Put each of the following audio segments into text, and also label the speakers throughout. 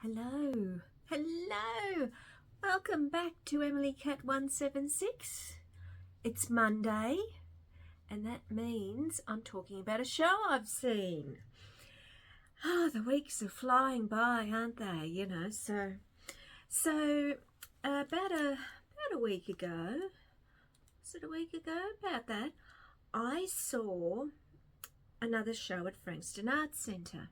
Speaker 1: Hello, hello. Welcome back to Emily Cat 176. It's Monday, and that means I'm talking about a show I've seen. The weeks are flying by, aren't they? So about a week ago, was it a week ago? About that, I saw another show at Frankston Arts Centre.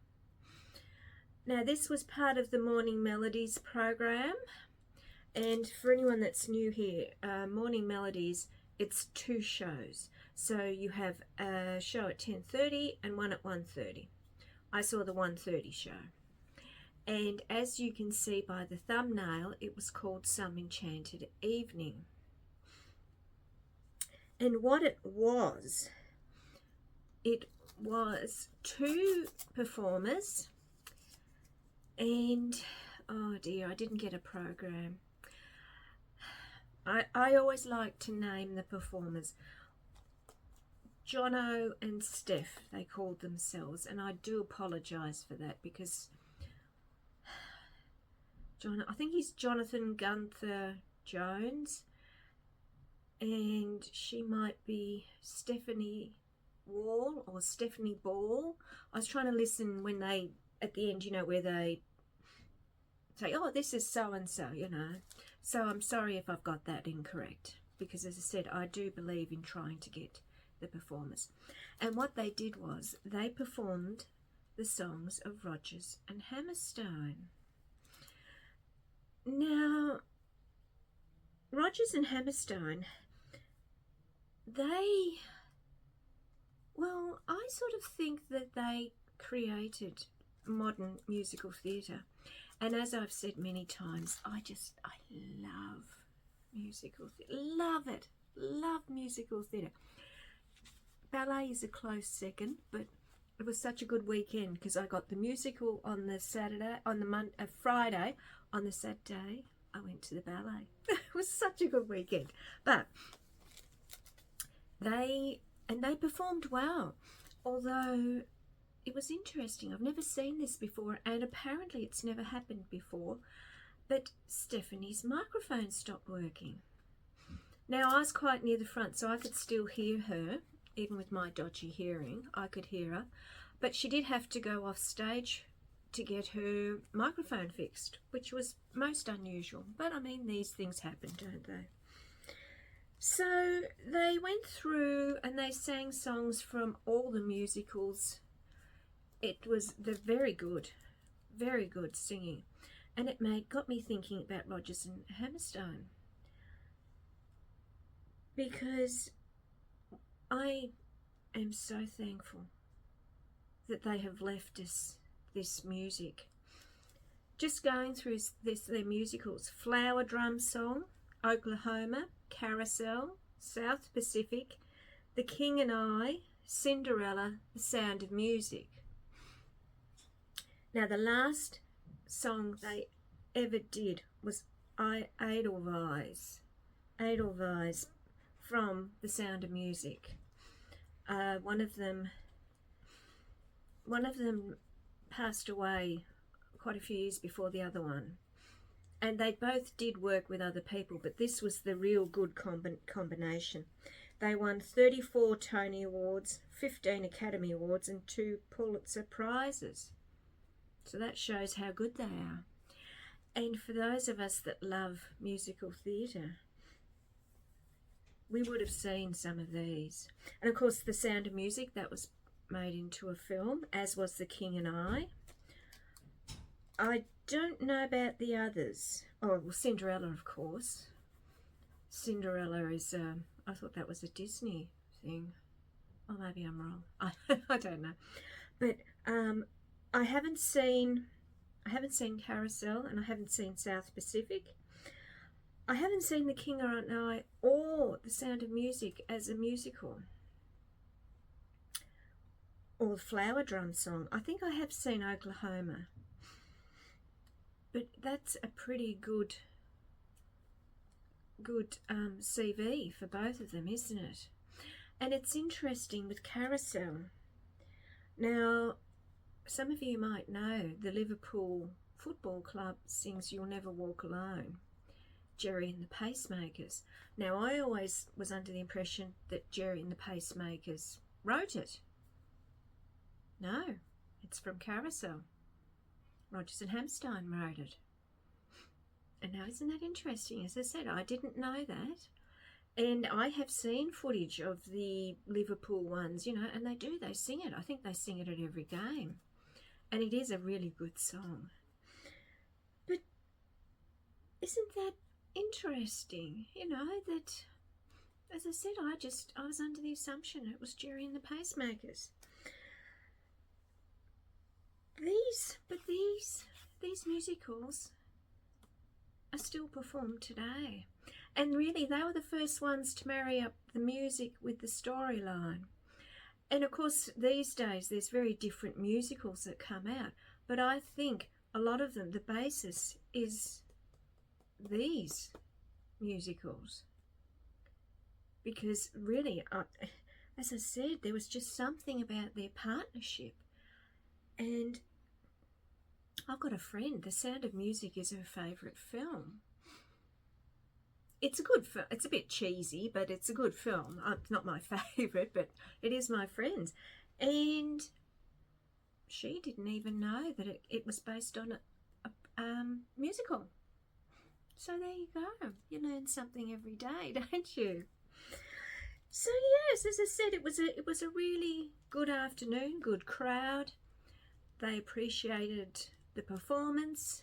Speaker 1: Now, this was part of the Morning Melodies program, and for anyone that's new here, Morning Melodies, it's two shows. So you have a show at 10:30 and one at 1:30. I saw the 1:30 show, and as you can see by the thumbnail, it was called Some Enchanted Evening. And what it was two performers. And oh dear, I didn't get a program. I always like to name the performers. Jono and Steph, they called themselves, and I do apologise for that because I think he's Jonathan Gunther Jones, and she might be Stephanie Wall or Stephanie Ball. I was trying to listen when they, at the end, where they say, oh, this is so-and-so, So I'm sorry if I've got that incorrect, because as I said, I do believe in trying to get the performers. And what they did was they performed the songs of Rogers and Hammerstein. Now, Rogers and Hammerstein, I sort of think that they created modern musical theatre. And as I've said many times, I love musical theatre. Love it. Love musical theatre. Ballet is a close second, but it was such a good weekend because I got the musical on the Saturday, Friday. On the Saturday, I went to the ballet. It was such a good weekend. But they performed well, although it was interesting. I've never seen this before, and apparently it's never happened before, but Stephanie's microphone stopped working. Now, I was quite near the front, so I could still hear her. Even with my dodgy hearing, I could hear her, but she did have to go off stage to get her microphone fixed, which was most unusual. But I mean, these things happen, don't they? So they went through and they sang songs from all the musicals. They're very good singing, and it got me thinking about Rogers and Hammerstein, because I am so thankful that they have left us this music. Just going through their musicals: Flower Drum Song, Oklahoma, Carousel, South Pacific, The King and I, Cinderella, The Sound of Music. Now, the last song they ever did was Edelweiss from The Sound of Music. One of them passed away quite a few years before the other one, and they both did work with other people, but this was the real good combination. They won 34 Tony Awards, 15 Academy Awards, and 2 Pulitzer Prizes. So that shows how good they are. And for those of us that love musical theatre, we would have seen some of these. And of course, The Sound of Music, that was made into a film, as was The King and I. I don't know about the others. Oh, well, Cinderella, of course. Cinderella is, I thought that was a Disney thing. Oh, maybe I'm wrong. I don't know. But I haven't seen Carousel, and I haven't seen South Pacific. I haven't seen The King and I or The Sound of Music as a musical, or Flower Drum Song. I think I have seen Oklahoma, but that's a pretty good CV for both of them, isn't it? And it's interesting with Carousel. Now, some of you might know the Liverpool football club sings You'll Never Walk Alone, Jerry and the Pacemakers. Now, I always was under the impression that Jerry and the Pacemakers wrote it. No, it's from Carousel. Rogers and Hammerstein wrote it. And now, isn't that interesting? As I said, I didn't know that. And I have seen footage of the Liverpool ones, you know, and they sing it. I think they sing it at every game. And it is a really good song. But isn't that interesting, you know, that, as I said, I was under the assumption it was Jerry and the Pacemakers. These musicals are still performed today. And really, they were the first ones to marry up the music with the storyline. And of course, these days, there's very different musicals that come out. But I think a lot of them, the basis is these musicals. Because really, as I said, there was just something about their partnership. And I've got a friend, The Sound of Music is her favourite film. It's a good film. It's a bit cheesy, but it's a good film. It's not my favourite, but it is my friend's. And she didn't even know that it was based on a musical. So there you go. You learn something every day, don't you? So yes, as I said, it was a really good afternoon, good crowd. They appreciated the performance,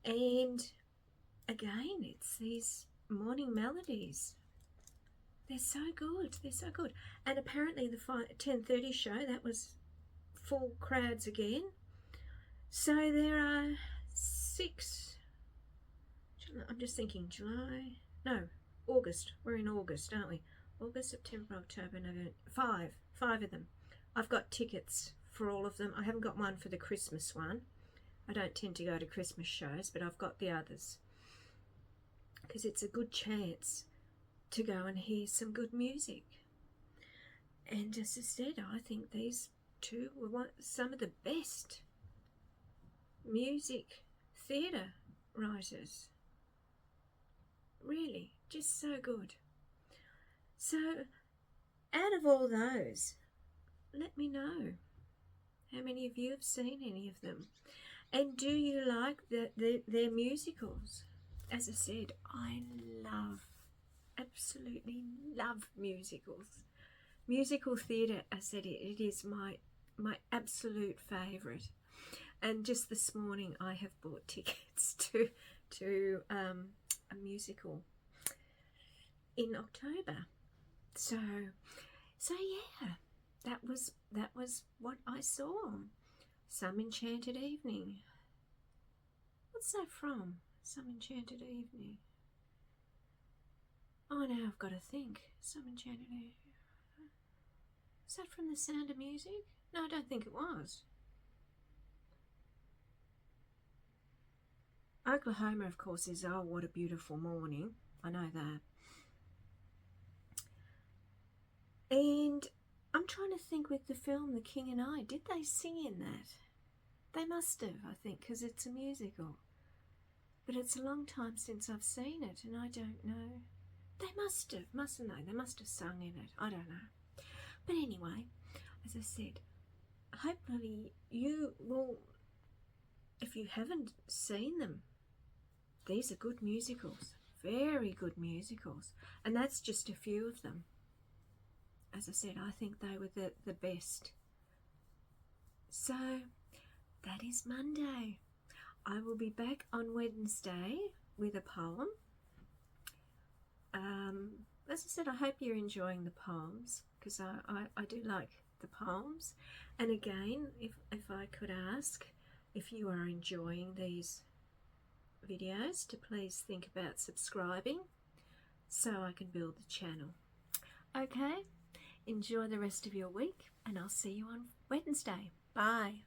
Speaker 1: and again, it's these morning melodies. They're so good. They're so good. And apparently the 10:30 show, that was full crowds again. So there are 6. I'm just thinking August. We're in August, aren't we? August, September, October, November. 5 of them. I've got tickets for all of them. I haven't got one for the Christmas one. I don't tend to go to Christmas shows, but I've got the others. Because it's a good chance to go and hear some good music. And as I said, I think these two were some of the best music theatre writers. Really, just so good. So, out of all those, let me know how many of you have seen any of them. And do you like their musicals? As I said, I absolutely love musicals. Musical theatre, I said, it is my absolute favourite. And just this morning I have bought tickets to a musical in October. So yeah, that was what I saw. Some Enchanted Evening. What's that from? Some Enchanted Evening. Oh, now I've got to think. Some Enchanted Evening. Is that from The Sound of Music? No, I don't think it was. Oklahoma, of course, is Oh, What a Beautiful Morning. I know that. And I'm trying to think with the film The King and I, did they sing in that? They must have, I think, because it's a musical. But it's a long time since I've seen it, and I don't know. They must have, mustn't they? They must have sung in it. I don't know. But anyway, as I said, hopefully you will, if you haven't seen them, these are good musicals. Very good musicals. And that's just a few of them. As I said, I think they were the best. So, that is Monday. I will be back on Wednesday with a poem. As I said, I hope you're enjoying the poems, because I do like the poems. And again, if I could ask, if you are enjoying these videos, to please think about subscribing so I can build the channel. Okay, enjoy the rest of your week, and I'll see you on Wednesday. Bye.